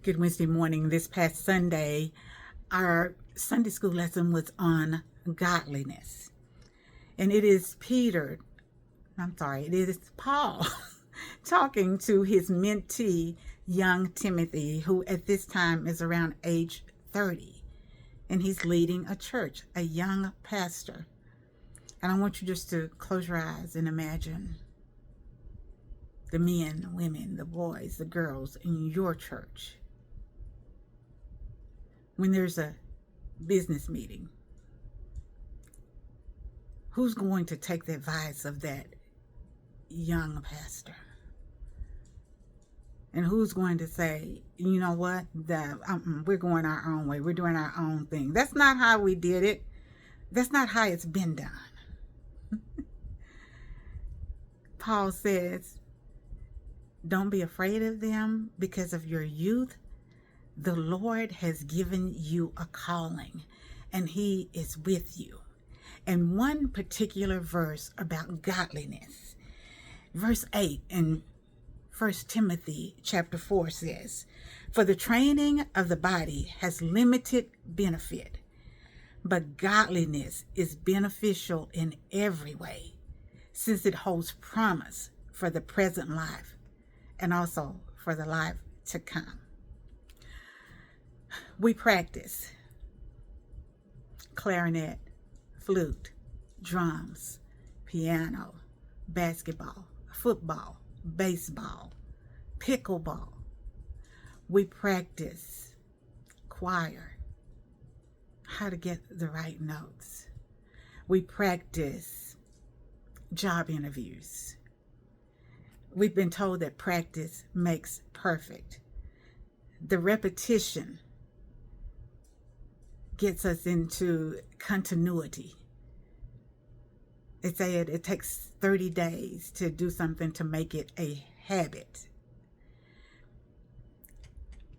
Good Wednesday morning. This past Sunday, our Sunday school lesson was on godliness. And it is Paul talking to his mentee, young Timothy, who at this time is around age 30. And he's leading a church, a young pastor. And I want you just to close your eyes and imagine the men, the women, the boys, the girls in your church. When there's a business meeting, who's going to take the advice of that young pastor? And who's going to say, you know what, we're going our own way. We're doing our own thing. That's not how we did it. That's not how it's been done. Paul says, don't be afraid of them because of your youth. The Lord has given you a calling, and He is with you. And one particular verse about godliness, verse 8 in 1 Timothy chapter 4 says, for the training of the body has limited benefit, but godliness is beneficial in every way, since it holds promise for the present life and also for the life to come. We practice clarinet, flute, drums, piano, basketball, football, baseball, pickleball. We practice choir, how to get the right notes. We practice job interviews. We've been told that practice makes perfect. The repetition gets us into continuity. They say it takes 30 days to do something to make it a habit.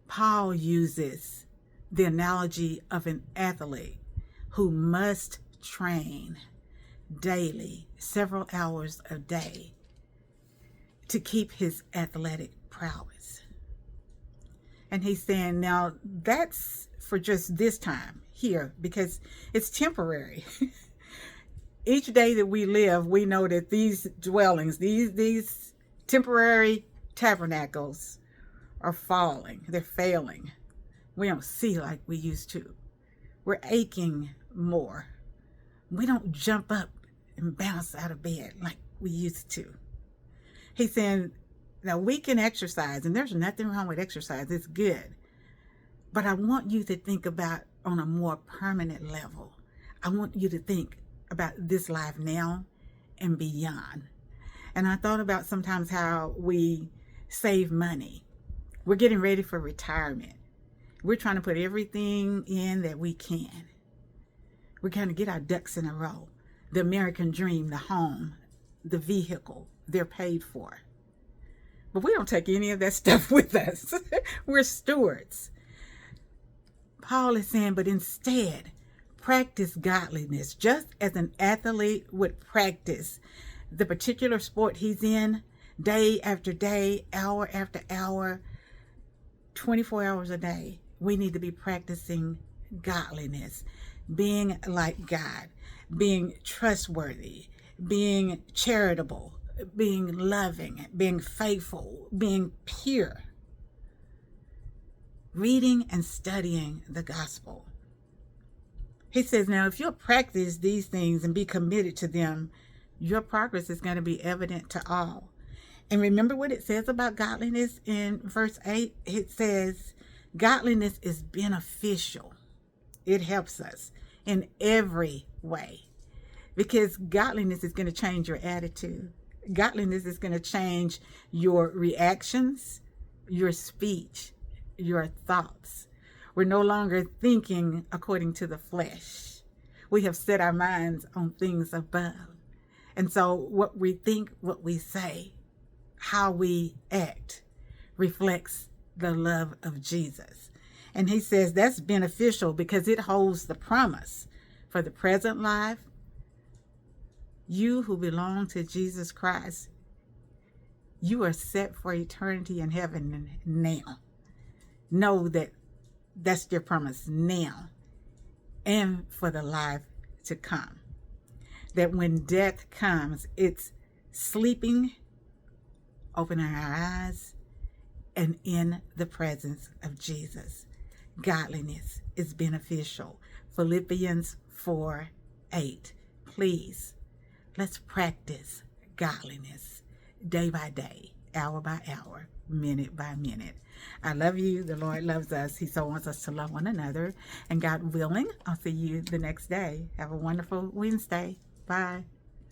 Paul uses the analogy of an athlete who must train daily, several hours a day, to keep his athletic prowess. And he's saying, now that's for just this time here, because it's temporary. Each day that we live, we know that these dwellings, these temporary tabernacles are falling. They're failing. We don't see like we used to. We're aching more. We don't jump up and bounce out of bed like we used to. He's saying, now we can exercise, and there's nothing wrong with exercise. It's good. But I want you to think about on a more permanent level. I want you to think about this life now and beyond. And I thought about sometimes how we save money. We're getting ready for retirement. We're trying to put everything in that we can. We're going to get our ducks in a row. The American dream, the home, the vehicle, they're paid for. But we don't take any of that stuff with us. We're stewards. Paul is saying, but instead, practice godliness, just as an athlete would practice the particular sport he's in, day after day, hour after hour, 24 hours a day. We need to be practicing godliness, being like God, being trustworthy, being charitable, being loving, being faithful, being pure. Reading and studying the gospel. He says, now, if you'll practice these things and be committed to them, your progress is going to be evident to all. And remember what it says about godliness in verse 8? It says, godliness is beneficial. It helps us in every way. Because godliness is going to change your attitude. Godliness is going to change your reactions, your speech, your thoughts. We're no longer thinking according to the flesh. We have set our minds on things above. And so what we think, what we say, how we act reflects the love of Jesus. And he says that's beneficial because it holds the promise for the present life. You who belong to Jesus Christ, you are set for eternity in heaven now. know that that's your promise now and for the life to come. That when death comes, it's sleeping, opening our eyes, and in the presence of Jesus. Godliness is beneficial. Philippians 4:8. Please, let's practice godliness day by day, hour by hour, minute by minute. I love you. The Lord loves us. He so wants us to love one another. And God willing, I'll see you the next day. Have a wonderful Wednesday. Bye.